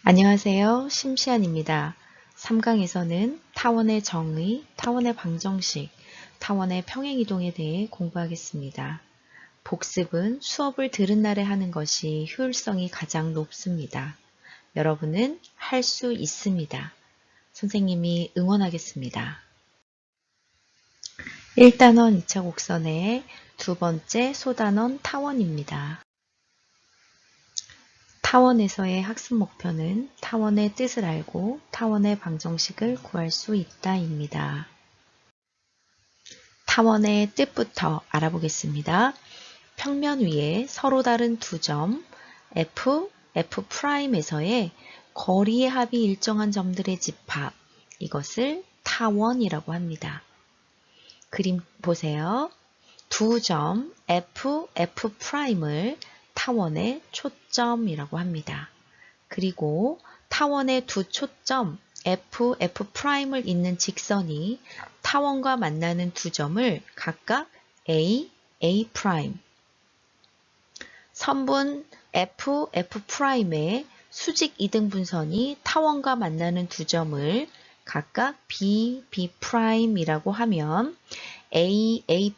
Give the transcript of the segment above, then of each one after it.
안녕하세요. 심시안입니다. 3강에서는 타원의 정의, 타원의 방정식, 타원의 평행이동에 대해 공부하겠습니다. 복습은 수업을 들은 날에 하는 것이 효율성이 가장 높습니다. 여러분은 할 수 있습니다. 선생님이 응원하겠습니다. 1단원 2차 곡선의 두 번째 소단원 타원입니다. 타원에서의 학습 목표는 타원의 뜻을 알고 타원의 방정식을 구할 수 있다입니다. 타원의 뜻부터 알아보겠습니다. 평면 위에 서로 다른 두 점 F, F'에서의 거리의 합이 일정한 점들의 집합, 이것을 타원이라고 합니다. 그림 보세요. 두 점 F, F'을 타원의 초점이라고 합니다. 그리고 타원의 두 초점 F, F'을 잇는 직선이 타원과 만나는 두 점을 각각 A, A', 선분 F, F'의 수직 이등분선이 타원과 만나는 두 점을 각각 B, B'이라고 하면 A, A',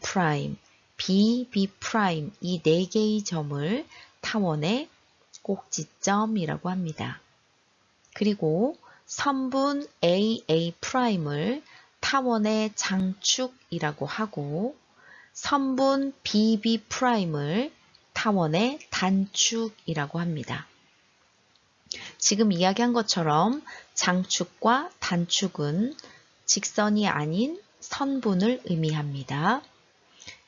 B, B' 이 네 개의 점을 타원의 꼭지점이라고 합니다. 그리고 선분 A, A'을 타원의 장축이라고 하고 선분 B, B'을 타원의 단축이라고 합니다. 지금 이야기한 것처럼 장축과 단축은 직선이 아닌 선분을 의미합니다.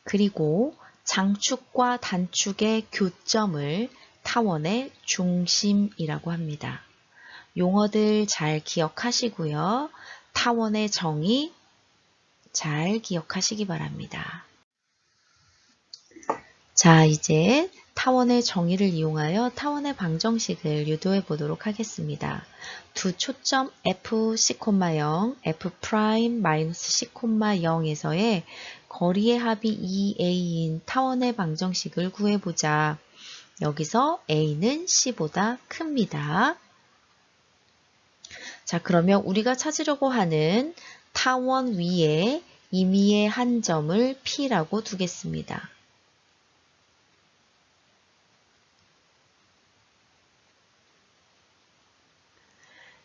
그리고 장축과 단축의 교점을 타원의 중심이라고 합니다. 용어들 잘 기억하시고요. 타원의 정의 잘 기억하시기 바랍니다. 자, 이제 타원의 정의를 이용하여 타원의 방정식을 유도해 보도록 하겠습니다. 두 초점 F, C,0, F' C,0에서의 거리의 합이 2A인 타원의 방정식을 구해보자. 여기서 A는 C보다 큽니다. 자, 그러면 우리가 찾으려고 하는 타원 위에 임의의 한 점을 P라고 두겠습니다.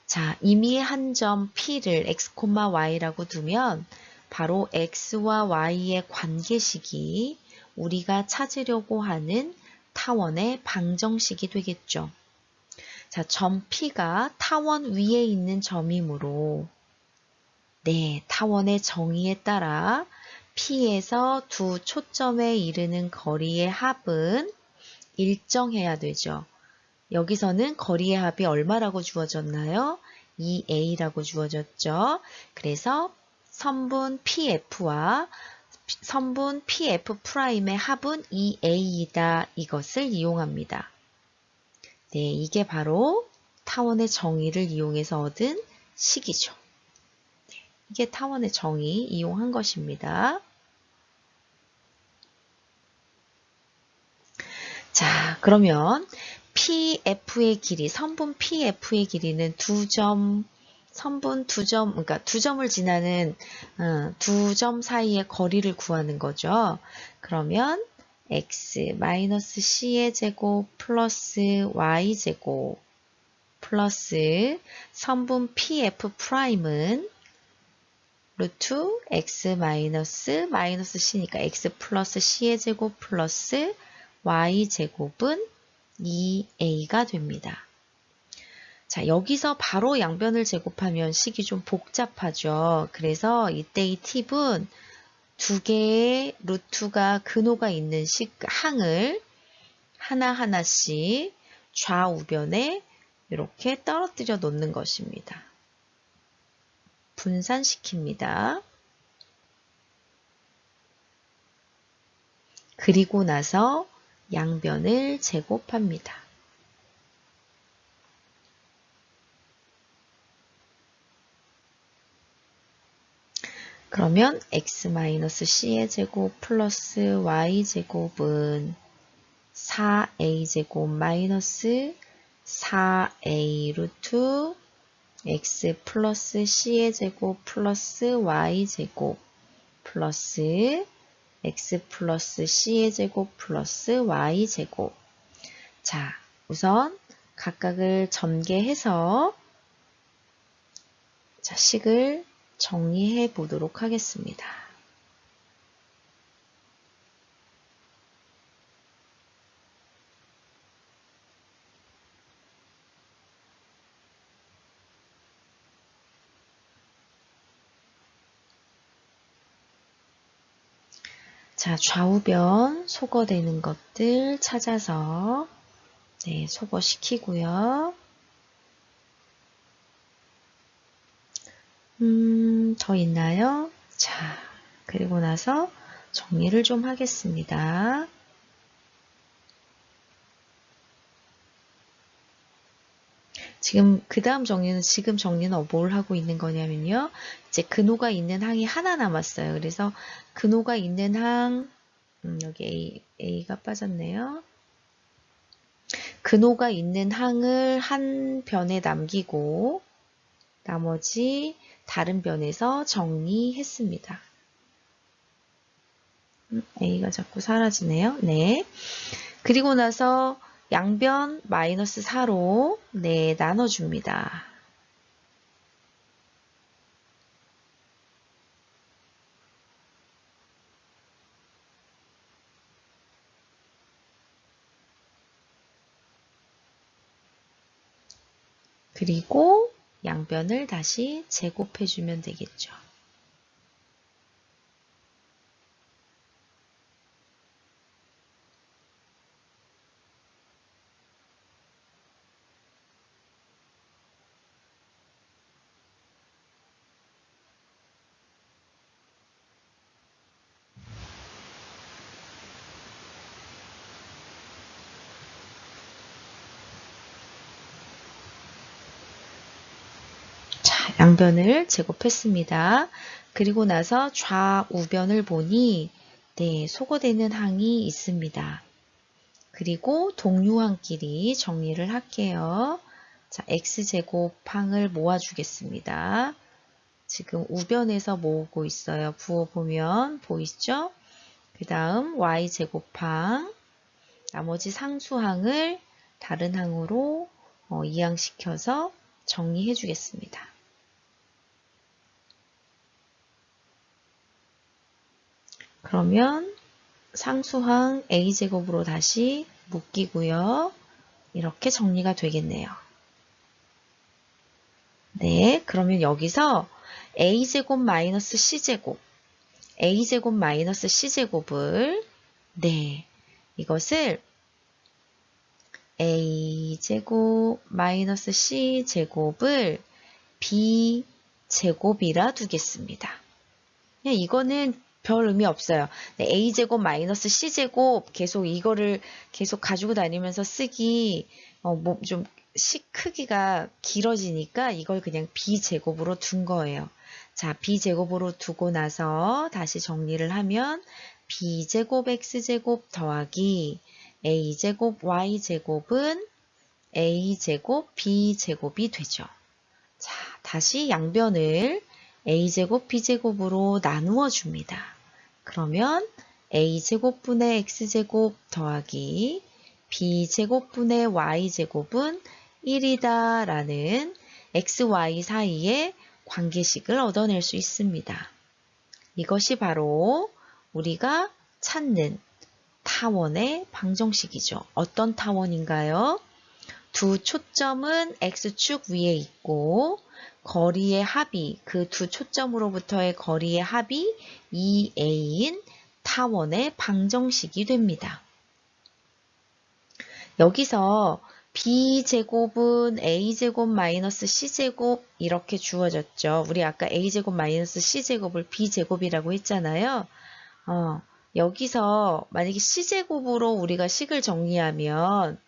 자, 임의의 한 점 P를 x, y라고 두면 바로 x와 y의 관계식이 우리가 찾으려고 하는 타원의 방정식이 되겠죠. 자, 점 P가 타원 위에 있는 점이므로 타원의 정의에 따라 P에서 두 초점에 이르는 거리의 합은 일정해야 되죠. 여기서는 거리의 합이 얼마라고 주어졌나요? 2A라고 주어졌죠. 그래서 선분 PF와 선분 PF'의 합은 2A이다. 이것을 이용합니다. 이게 바로 타원의 정의를 이용해서 얻은 식이죠. 이게 타원의 정의 이용한 것입니다. 자, 그러면 PF의 길이, 선분 PF의 길이는 선분 두 점, 그러니까 두 점을 지나는 두 점 사이의 거리를 구하는 거죠. 그러면 x 마이너스 c의 제곱 플러스 y 제곱 플러스 선분 PF'은 루트 x 마이너스 c니까 x 플러스 c의 제곱 플러스 y 제곱은 2a가 됩니다. 자, 여기서 바로 양변을 제곱하면 식이 좀 복잡하죠. 그래서 이때의 팁은 두 개의 루트가 근호가 있는 항을 하나하나씩 좌우변에 이렇게 떨어뜨려 놓는 것입니다. 분산시킵니다. 그리고 나서 양변을 제곱합니다. 그러면 x-c의 제곱 플러스 y제곱은 4a제곱 마이너스 4a 루트 x 플러스 c의 제곱 플러스 y 제곱 플러스 x 플러스 c의 제곱 플러스 y 제곱. 자, 우선 각각을 전개해서 자, 식을 정리해 보도록 하겠습니다. 자, 좌우변 소거되는 것들 찾아서 네, 소거시키고요. 더 있나요? 자, 그리고 나서 정리를 좀 하겠습니다. 지금 그 다음 정리는 지금 정리는 뭘 하고 있는 거냐면요. 이제 근호가 있는 항이 하나 남았어요. 그래서 근호가 있는 항 여기 A가 빠졌네요. 근호가 있는 항을 한 변에 남기고 나머지 다른 변에서 정리했습니다. A가 자꾸 사라지네요. 네. 그리고 나서 양변 마이너스 4로 네, 나눠줍니다. 그리고 양변을 다시 제곱해주면 되겠죠. 자, 양변을 제곱했습니다. 그리고 나서 좌우변을 보니 네, 소거되는 항이 있습니다. 그리고 동류항끼리 정리를 할게요. 자, x제곱 항을 모아주겠습니다. 지금 우변에서 모으고 있어요. 부어보면 보이시죠? 그 다음 y제곱항, 나머지 상수항을 다른 항으로 이항시켜서 정리해 주겠습니다. 그러면 상수항 a제곱으로 다시 묶이고요. 이렇게 정리가 되겠네요. 네, 그러면 여기서 a제곱 마이너스 c제곱, a제곱 마이너스 c제곱을 네, 이것을 a제곱 마이너스 c제곱을 b제곱이라 두겠습니다. 이거는 별 의미 없어요. 네, a제곱 마이너스 c제곱 계속 이거를 계속 가지고 다니면서 쓰기 좀 식 크기가 길어지니까 이걸 그냥 b제곱으로 둔 거예요. 자, b제곱으로 두고 나서 다시 정리를 하면 b제곱 x제곱 더하기 a제곱 y제곱은 a제곱 b제곱이 되죠. 자, 다시 양변을 a제곱 b제곱으로 나누어 줍니다. 그러면 a제곱분의 x제곱 더하기 b제곱분의 y제곱은 1이다 라는 xy 사이의 관계식을 얻어낼 수 있습니다. 이것이 바로 우리가 찾는 타원의 방정식이죠. 어떤 타원인가요? 두 초점은 x축 위에 있고 거리의 합이 그 두 초점으로부터의 거리의 합이 2a인 타원의 방정식이 됩니다. 여기서 b제곱은 a제곱 마이너스 c제곱 이렇게 주어졌죠. 우리 아까 a제곱 마이너스 c제곱을 b제곱이라고 했잖아요. 여기서 만약에 c제곱으로 우리가 식을 정리하면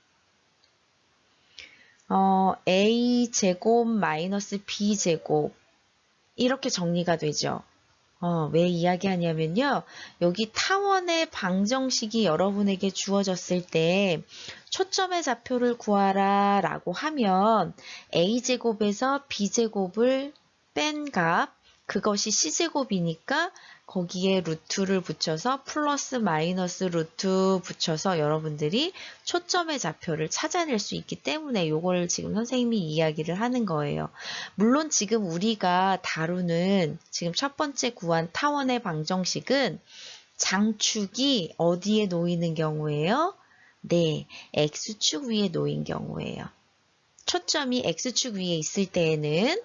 a제곱 마이너스 b제곱 이렇게 정리가 되죠. 왜 이야기하냐면요. 여기 타원의 방정식이 여러분에게 주어졌을 때 초점의 좌표를 구하라 라고 하면 a제곱에서 b제곱을 뺀 값, 그것이 c제곱이니까 거기에 루트를 붙여서 플러스 마이너스 루트 붙여서 여러분들이 초점의 좌표를 찾아낼 수 있기 때문에 이걸 지금 선생님이 이야기를 하는 거예요. 물론 지금 우리가 다루는 지금 첫 번째 구한 타원의 방정식은 장축이 어디에 놓이는 경우예요? 네, x축 위에 놓인 경우예요. 초점이 x축 위에 있을 때에는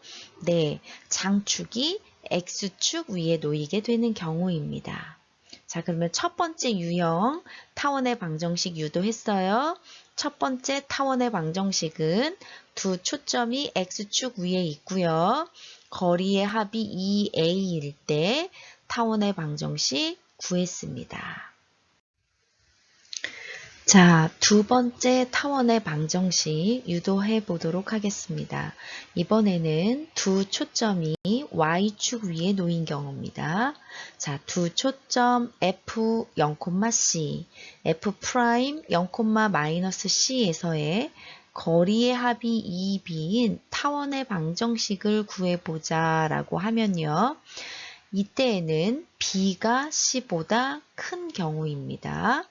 네, 장축이 x축 위에 놓이게 되는 경우입니다. 자, 그러면 첫 번째 유형 타원의 방정식 유도했어요. 첫 번째 타원의 방정식은 두 초점이 x축 위에 있고요. 거리의 합이 2a일 때 타원의 방정식 구했습니다. 자, 두 번째 타원의 방정식 유도해 보도록 하겠습니다. 이번에는 두 초점이 y축 위에 놓인 경우입니다. 자, 두 초점 f 0,c, f' 0,-c에서의 거리의 합이 2b인 타원의 방정식을 구해보자 라고 하면요. 이때에는 b가 c보다 큰 경우입니다.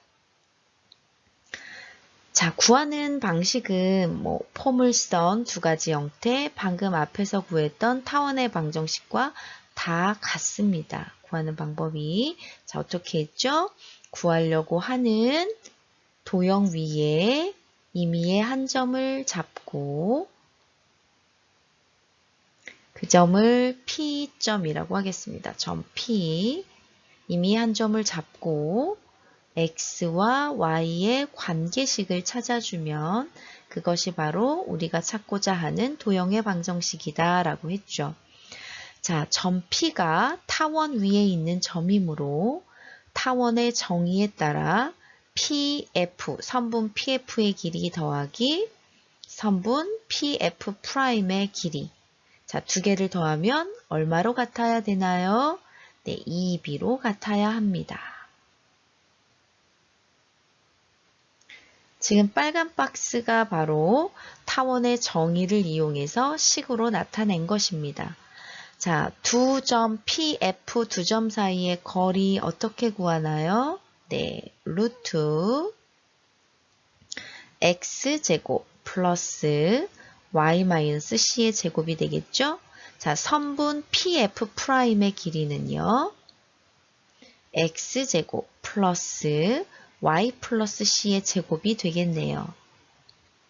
자, 구하는 방식은 포물선 두 가지 형태, 방금 앞에서 구했던 타원의 방정식과 다 같습니다. 구하는 방법이. 자, 어떻게 했죠? 구하려고 하는 도형 위에 임의의 한 점을 잡고 그 점을 P점이라고 하겠습니다. 점 P. 임의의 한 점을 잡고 x와 y의 관계식을 찾아주면 그것이 바로 우리가 찾고자 하는 도형의 방정식이다 라고 했죠. 자, 점 P가 타원 위에 있는 점이므로 타원의 정의에 따라 PF, 선분 PF의 길이 더하기 선분 PF'의 길이. 자, 두 개를 더하면 얼마로 같아야 되나요? 네, 2b로 같아야 합니다. 지금 빨간 박스가 바로 타원의 정의를 이용해서 식으로 나타낸 것입니다. 자, 두 점 PF 두 점 사이의 거리 어떻게 구하나요? 네, 루트 x제곱 플러스 y-c의 제곱이 되겠죠? 자, 선분 PF'의 길이는요. x제곱 플러스 y 플러스 c의 제곱이 되겠네요.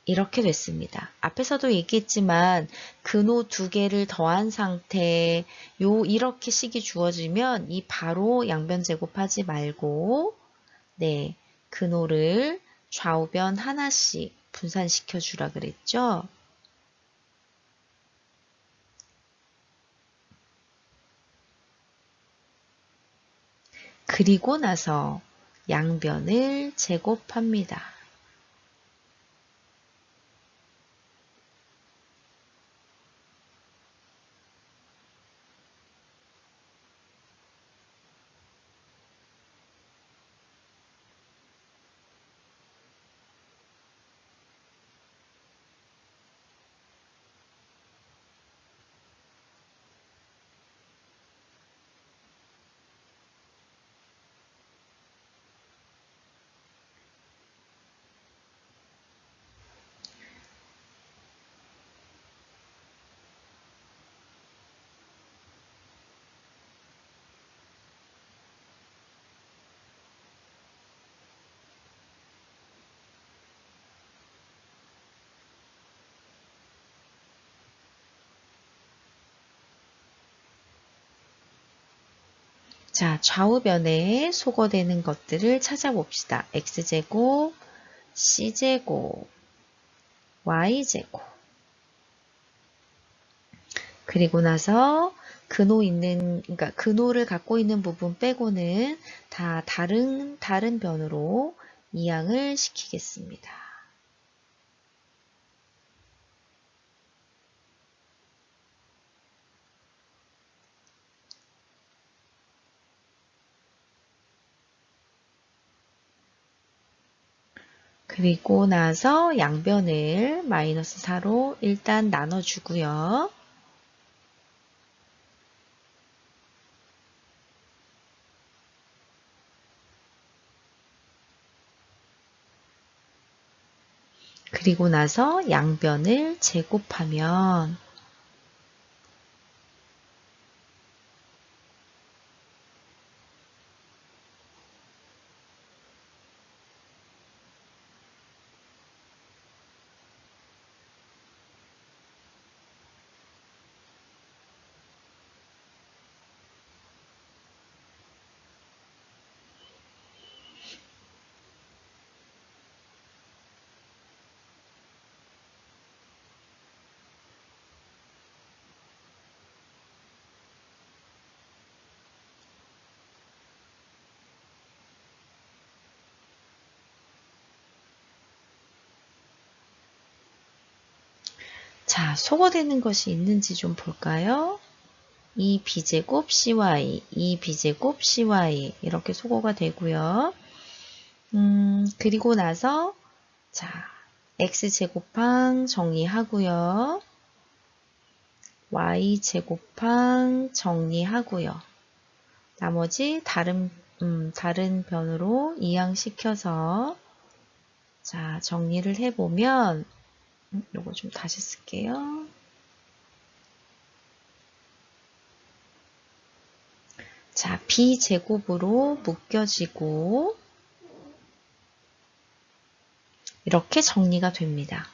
이렇게 됐습니다. 앞에서도 얘기했지만 근호 두 개를 더한 상태 이렇게 식이 주어지면 이 바로 양변 제곱하지 말고 네, 근호를 좌우변 하나씩 분산시켜 주라 그랬죠. 그리고 나서 양변을 제곱합니다. 자, 좌우변에 소거되는 것들을 찾아봅시다. x제곱, c제곱, y제곱. 그리고 나서 그러니까 근호를 갖고 있는 부분 빼고는 다 다른 변으로 이항을 시키겠습니다. 그리고 나서 양변을 마이너스 4로 일단 나눠주고요. 그리고 나서 양변을 제곱하면 자, 소거되는 것이 있는지 좀 볼까요? 2b제곱 cy, 2b제곱 cy 이렇게 소거가 되고요. 그리고 나서 자, x제곱항 정리하고요. y제곱항 정리하고요. 나머지 다른 변으로 이항시켜서 자, 정리를 해보면 요거 좀 다시 쓸게요. 자, b제곱으로 묶여지고 이렇게 정리가 됩니다.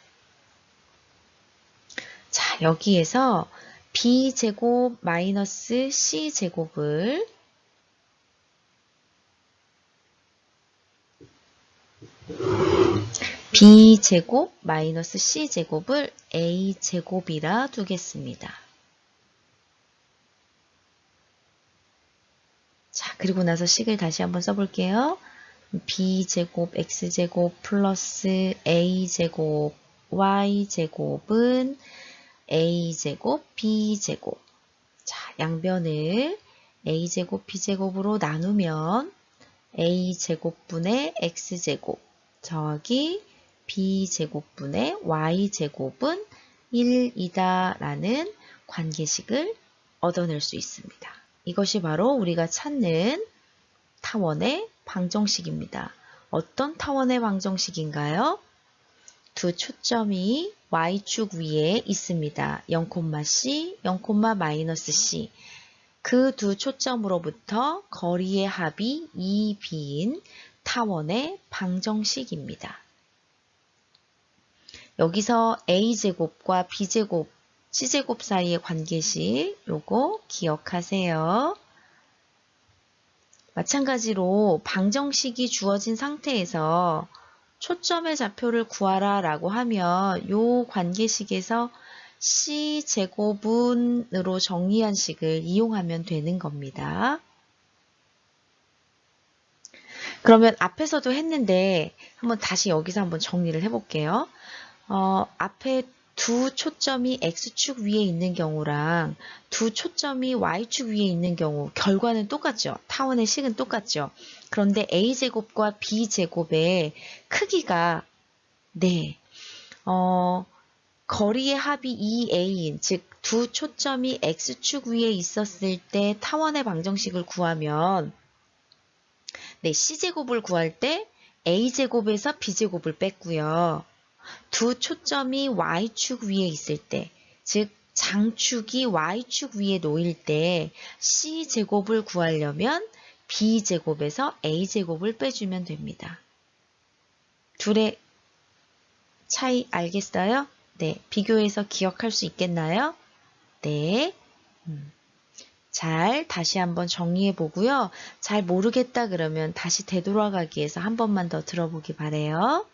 자, 여기에서 b제곱 마이너스 c제곱을 b제곱 마이너스 c제곱을 a제곱이라 두겠습니다. 자, 그리고 나서 식을 다시 한번 써볼게요. b제곱 x제곱 플러스 a제곱 y제곱은 a제곱 b제곱. 자, 양변을 a제곱 b제곱으로 나누면 a제곱분의 x제곱 더하기 b제곱분의 y제곱은 1이다 라는 관계식을 얻어낼 수 있습니다. 이것이 바로 우리가 찾는 타원의 방정식입니다. 어떤 타원의 방정식인가요? 두 초점이 y축 위에 있습니다. 0,c, 0,-c. 그 두 초점으로부터 거리의 합이 2b인 타원의 방정식입니다. 여기서 a제곱과 b제곱, c제곱 사이의 관계식 요거 기억하세요. 마찬가지로 방정식이 주어진 상태에서 초점의 좌표를 구하라 라고 하면 요 관계식에서 c제곱은으로 정리한 식을 이용하면 되는 겁니다. 그러면 앞에서도 했는데 한번 다시 여기서 한번 정리를 해볼게요. 앞에 두 초점이 x축 위에 있는 경우랑 두 초점이 y축 위에 있는 경우 결과는 똑같죠. 타원의 식은 똑같죠. 그런데 a제곱과 b제곱의 크기가 네, 거리의 합이 2a인 즉 두 초점이 x축 위에 있었을 때 타원의 방정식을 구하면 네, c제곱을 구할 때 a제곱에서 b제곱을 뺐고요. 두 초점이 y축 위에 있을 때, 즉 장축이 y축 위에 놓일 때 c제곱을 구하려면 b제곱에서 a제곱을 빼주면 됩니다. 둘의 차이 알겠어요? 네, 비교해서 기억할 수 있겠나요? 네. 잘 다시 한번 정리해 보고요. 잘 모르겠다 그러면 다시 되돌아가기 위해서 한 번만 더 들어보기 바래요.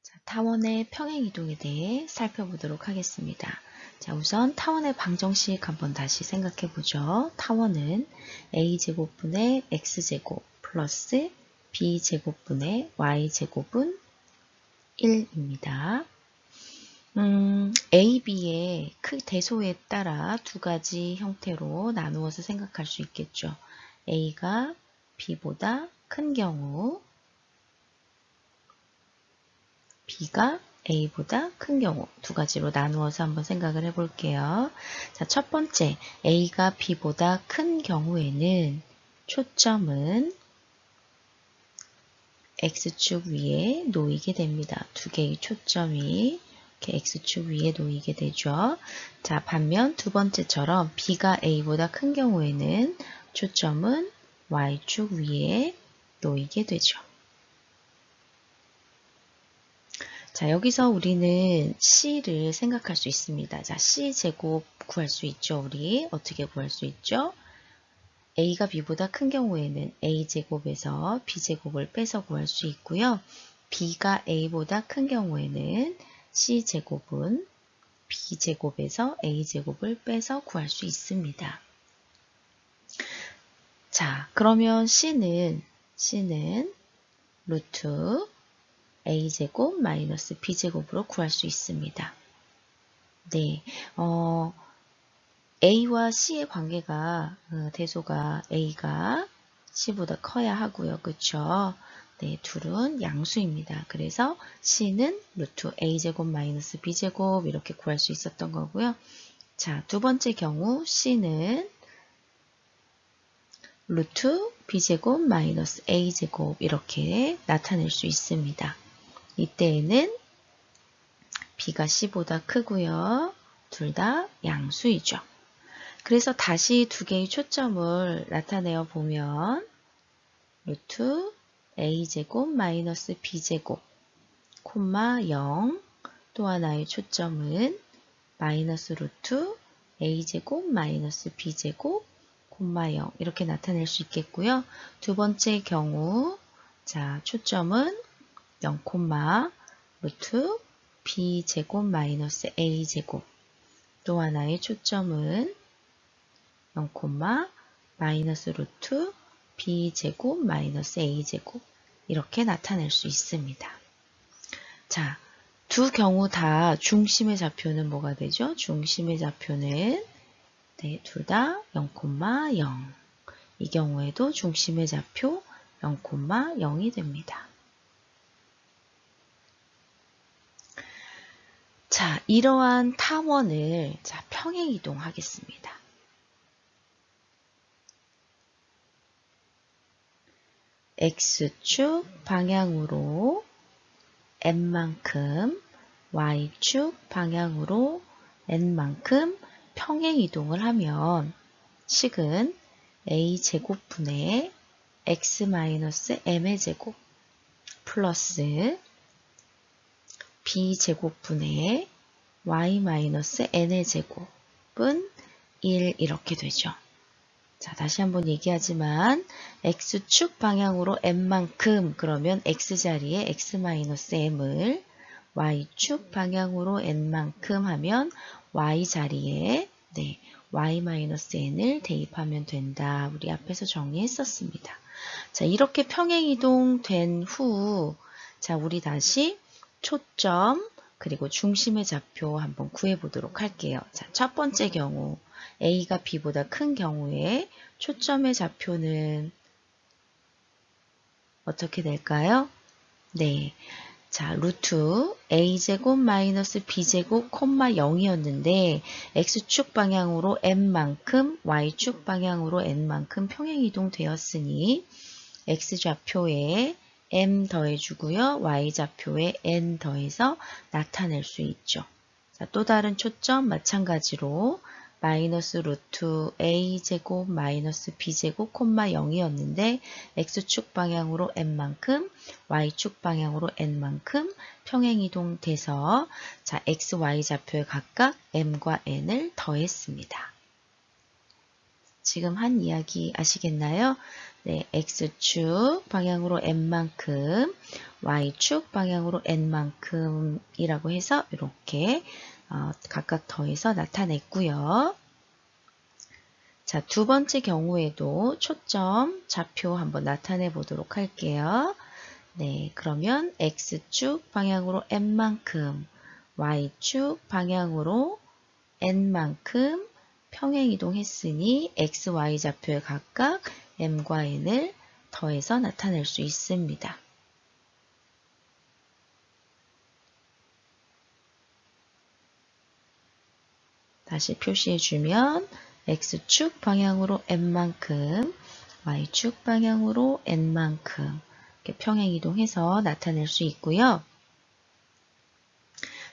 자, 타원의 평행이동에 대해 살펴보도록 하겠습니다. 자, 우선 타원의 방정식 한번 다시 생각해 보죠. 타원은 a제곱분의 x제곱 플러스 b제곱분의 y제곱은 1입니다. A, B의 대소에 따라 두 가지 형태로 나누어서 생각할 수 있겠죠. A가 B보다 큰 경우 b가 a보다 큰 경우 두 가지로 나누어서 한번 생각을 해볼게요. 자, 첫 번째, a가 b보다 큰 경우에는 초점은 x축 위에 놓이게 됩니다. 두 개의 초점이 이렇게 x축 위에 놓이게 되죠. 자, 반면 두 번째처럼 b가 a보다 큰 경우에는 초점은 y축 위에 놓이게 되죠. 자, 여기서 우리는 c를 생각할 수 있습니다. 자, c제곱 구할 수 있죠. 우리 어떻게 구할 수 있죠? a가 b보다 큰 경우에는 a제곱에서 b제곱을 빼서 구할 수 있고요. b가 a보다 큰 경우에는 c제곱은 b제곱에서 a제곱을 빼서 구할 수 있습니다. 자, 그러면 c는 루트 a제곱 마이너스 b제곱으로 구할 수 있습니다. 네, a와 c의 관계가 대소가 a가 c보다 커야 하고요. 그쵸? 네, 둘은 양수입니다. 그래서 c는 루트 a제곱 마이너스 b제곱 이렇게 구할 수 있었던 거고요. 자, 두 번째 경우 c는 루트 b제곱 마이너스 a제곱 이렇게 나타낼 수 있습니다. 이때에는 b가 c보다 크고요. 둘 다 양수이죠. 그래서 다시 두 개의 초점을 나타내어 보면 루트 a제곱 마이너스 b제곱 콤마 0 또 하나의 초점은 마이너스 루트 a제곱 마이너스 b제곱 콤마 0 이렇게 나타낼 수 있겠고요. 두 번째 경우 자 초점은 0 콤마 루트 b제곱 마이너스 a제곱 또 하나의 초점은 0, 마이너스 루트 b제곱 마이너스 a제곱 이렇게 나타낼 수 있습니다. 자, 두 경우 다 중심의 좌표는 뭐가 되죠? 중심의 좌표는 네, 둘 다 0, 0. 이 경우에도 중심의 좌표 0, 0이 됩니다. 자, 이러한 타원을 자, 평행 이동하겠습니다. x축 방향으로 n만큼, y축 방향으로 n만큼 평행 이동을 하면 식은 a제곱분의 x-m의 제곱 플러스 b제곱분의 y-n의 제곱은 1 이렇게 되죠. 자, 다시 한번 얘기하지만 x축 방향으로 n만큼 그러면 x자리에 x-m을 y축 방향으로 n만큼 하면 y자리에 네, y-n을 대입하면 된다. 우리 앞에서 정리했었습니다. 자, 이렇게 평행이동 된 후 자, 우리 다시 초점 그리고 중심의 좌표 한번 구해보도록 할게요. 자, 첫 번째 경우 a가 b보다 큰 경우에 초점의 좌표는 어떻게 될까요? 네, 자 루트 a제곱 마이너스 b제곱 콤마 0이었는데 x축 방향으로 n만큼 y축 방향으로 n만큼 평행이동 되었으니 x좌표에 m 더해주고요. y좌표에 n 더해서 나타낼 수 있죠. 자, 또 다른 초점 마찬가지로 마이너스 루트 a제곱 마이너스 b제곱 콤마 0이었는데 x축 방향으로 n만큼 y축 방향으로 n만큼 평행이동 돼서 자 x, y 좌표에 각각 m과 n을 더했습니다. 지금 한 이야기 아시겠나요? 네, x축 방향으로 n만큼, y축 방향으로 n만큼이라고 해서 이렇게 각각 더해서 나타냈고요. 자, 두 번째 경우에도 초점 좌표 한번 나타내 보도록 할게요. 네, 그러면 x축 방향으로 n만큼, y축 방향으로 n만큼 평행이동했으니 x, y 좌표에 각각 m과 n을 더해서 나타낼 수 있습니다. 다시 표시해주면 x축 방향으로 n만큼, y축 방향으로 n만큼 이렇게 평행이동해서 나타낼 수 있고요.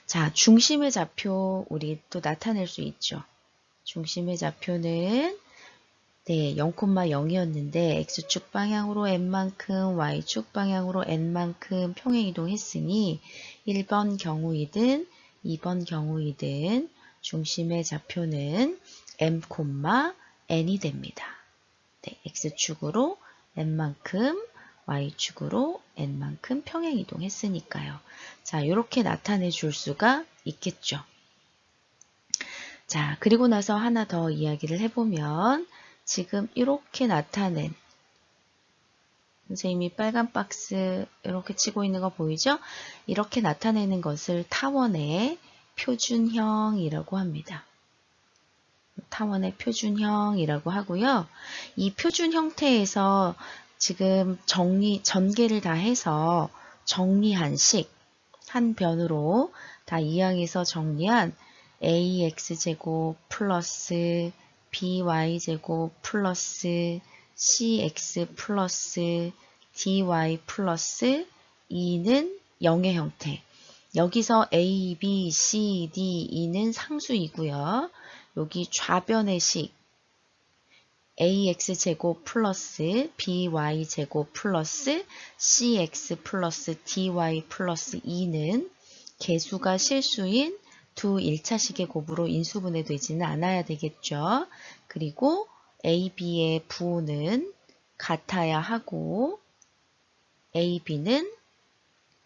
자, 중심의 좌표 우리 또 나타낼 수 있죠. 중심의 좌표는 0,0이었는데 x축 방향으로 n만큼, y축 방향으로 n만큼 평행이동했으니 1번 경우이든 2번 경우이든 중심의 좌표는 m, n이 됩니다. x축으로 n만큼, y축으로 n만큼 평행이동했으니까요. 자, 이렇게 나타내 줄 수가 있겠죠. 자, 그리고 나서 하나 더 이야기를 해보면 지금 이렇게 나타낸 선생님이 빨간 박스 이렇게 치고 있는 거 보이죠? 이렇게 나타내는 것을 타원의 표준형이라고 합니다. 타원의 표준형이라고 하고요. 이 표준 형태에서 지금 전개를 다 해서 정리한 식, 한 변으로 다 이항해서 정리한 ax제곱 플러스 by제곱 플러스 cx 플러스 dy 플러스 2는 0의 형태. 여기서 a, b, c, d, e는 상수이고요. 여기 좌변의 식 ax제곱 플러스 by제곱 플러스 cx 플러스 dy 플러스 2는 개수가 실수인 두 1차식의 곱으로 인수분해되지는 않아야 되겠죠. 그리고 a, b의 부호는 같아야 하고 a, b는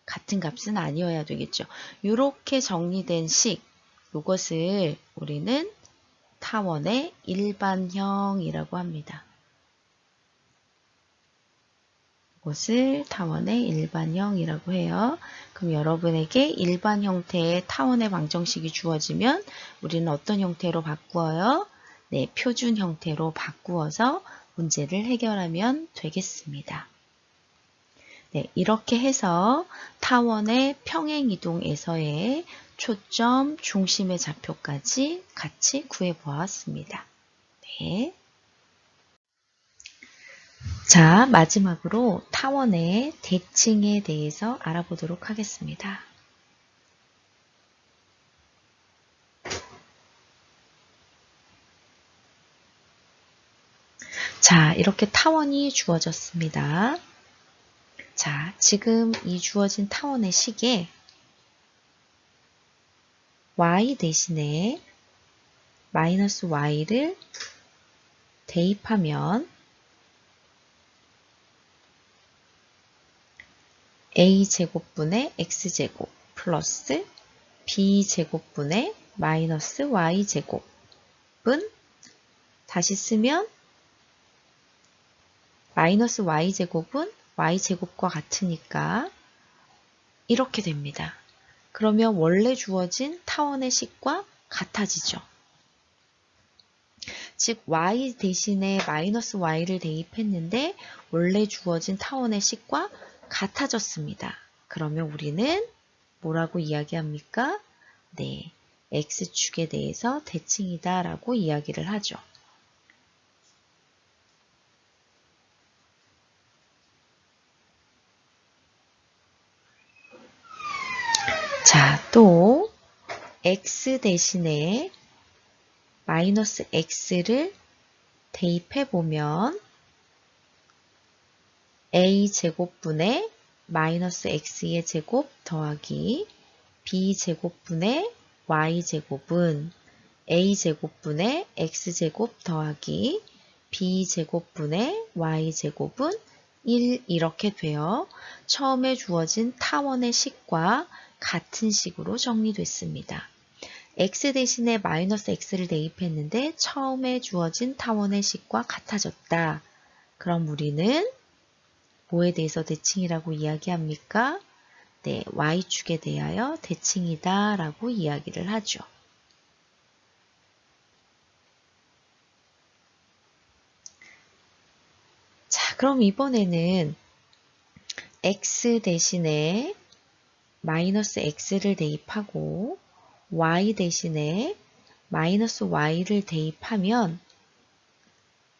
같은 값은 아니어야 되겠죠. 이렇게 정리된 식, 이것을 우리는 타원의 일반형이라고 합니다. 이것을 타원의 일반형이라고 해요. 그럼 여러분에게 일반 형태의 타원의 방정식이 주어지면 우리는 어떤 형태로 바꾸어요? 네, 표준 형태로 바꾸어서 문제를 해결하면 되겠습니다. 네, 이렇게 해서 타원의 평행이동에서의 초점, 중심의 좌표까지 같이 구해보았습니다. 네. 자, 마지막으로 타원의 대칭에 대해서 알아보도록 하겠습니다. 자, 이렇게 타원이 주어졌습니다. 자, 지금 이 주어진 타원의 식에 y 대신에 마이너스 y를 대입하면 a제곱분의 x제곱 플러스 b제곱분의 마이너스 y제곱은 다시 쓰면 마이너스 y제곱은 y제곱과 같으니까 이렇게 됩니다. 그러면 원래 주어진 타원의 식과 같아지죠. 즉 y 대신에 마이너스 y를 대입했는데 원래 주어진 타원의 식과 같아졌습니다. 그러면 우리는 뭐라고 이야기합니까? 네, x축에 대해서 대칭이다 라고 이야기를 하죠. 자, 또 x 대신에 마이너스 x를 대입해보면 a제곱분의 마이너스 x의 제곱 더하기 b제곱분의 y제곱은 a제곱분의 x제곱 더하기 b제곱분의 y제곱은 1 이렇게 되어 처음에 주어진 타원의 식과 같은 식으로 정리됐습니다. x 대신에 마이너스 x를 대입했는데 처음에 주어진 타원의 식과 같아졌다. 그럼 우리는 뭐에 대해서 대칭이라고 이야기합니까? 네, y축에 대하여 대칭이다 라고 이야기를 하죠. 자, 그럼 이번에는 x 대신에 마이너스 x를 대입하고 y 대신에 마이너스 y를 대입하면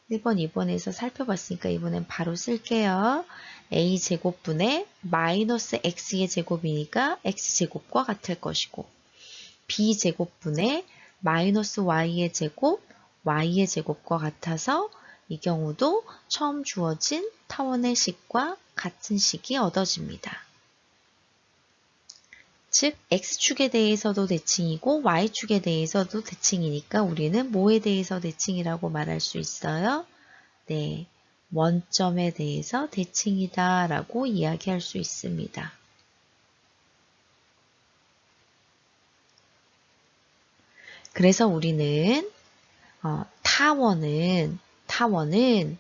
1번, 2번에서 살펴봤으니까 이번엔 바로 쓸게요. a제곱분의 마이너스 x의 제곱이니까 x제곱과 같을 것이고 b제곱분의 마이너스 y의 제곱, y의 제곱과 같아서 이 경우도 처음 주어진 타원의 식과 같은 식이 얻어집니다. 즉 x축에 대해서도 대칭이고 y축에 대해서도 대칭이니까 우리는 뭐에 대해서 대칭이라고 말할 수 있어요? 네, 원점에 대해서 대칭이다 라고 이야기할 수 있습니다. 그래서 우리는 타원은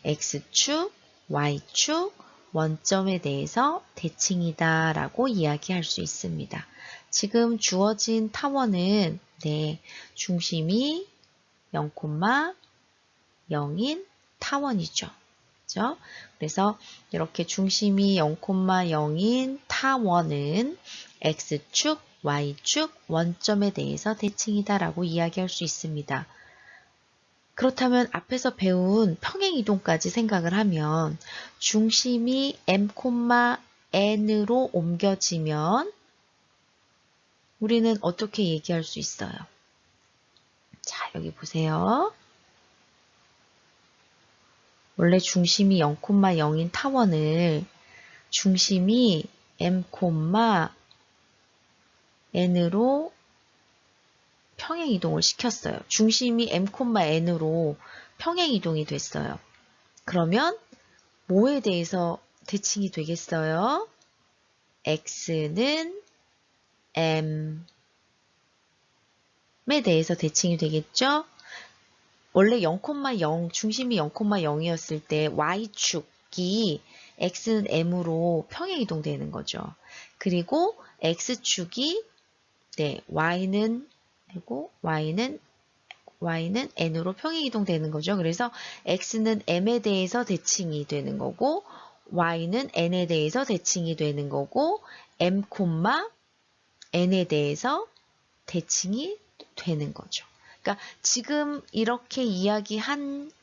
x축, y축, 원점에 대해서 대칭이다 라고 이야기할 수 있습니다. 지금 주어진 타원은 중심이 0,0인 타원이죠. 그렇죠? 그래서 이렇게 중심이 0,0인 타원은 x축, y축, 원점에 대해서 대칭이다 라고 이야기할 수 있습니다. 그렇다면 앞에서 배운 평행이동까지 생각을 하면 중심이 m,n으로 옮겨지면 우리는 어떻게 얘기할 수 있어요? 자, 여기 보세요. 원래 중심이 0,0인 타원을 중심이 m,n으로 평행이동을 시켰어요. 중심이 m,n으로 평행이동이 됐어요. 그러면 뭐에 대해서 대칭이 되겠어요? x는 m에 대해서 대칭이 되겠죠? 원래 0,0 중심이 0,0이었을 때 y축이 x는 m으로 평행이동되는 거죠. 그리고 x축이 y는 n으로 평행이동되는 거죠. 그래서 x는 m에 대해서 대칭이 되는 거고 y는 n에 대해서 대칭이 되는 거고 m, n에 대해서 대칭이 되는 거죠. 그러니까 지금 이렇게 이야기한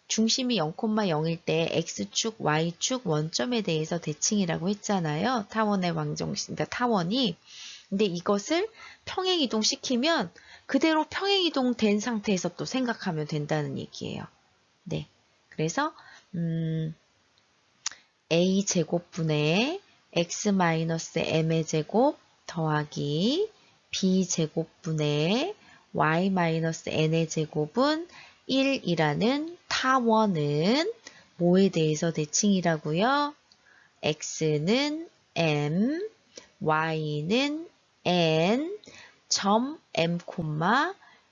중심이 0,0일 때 x축, y축 원점에 대해서 대칭이라고 했잖아요. 타원의 그러니까 타원이. 근데 이것을 평행이동 시키면 그대로 평행이동 된 상태에서 또 생각하면 된다는 얘기예요. 네. 그래서 a제곱분의 x-m의 제곱 더하기 b제곱분의 y-n의 제곱은 1이라는 타원은 뭐에 대해서 대칭이라고요? x는 m, y는 n, 점 m,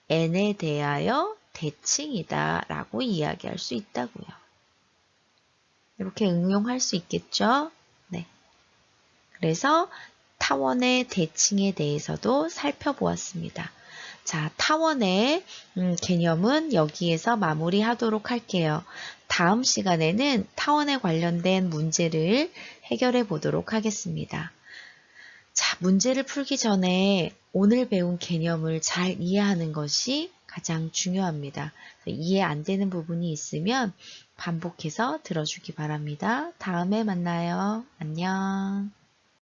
n에 대하여 대칭이다 라고 이야기할 수 있다고요. 이렇게 응용할 수 있겠죠? 네. 그래서 타원의 대칭에 대해서도 살펴보았습니다. 자, 타원의 개념은 여기에서 마무리하도록 할게요. 다음 시간에는 타원에 관련된 문제를 해결해 보도록 하겠습니다. 자, 문제를 풀기 전에 오늘 배운 개념을 잘 이해하는 것이 가장 중요합니다. 이해 안 되는 부분이 있으면 반복해서 들어주기 바랍니다. 다음에 만나요. 안녕.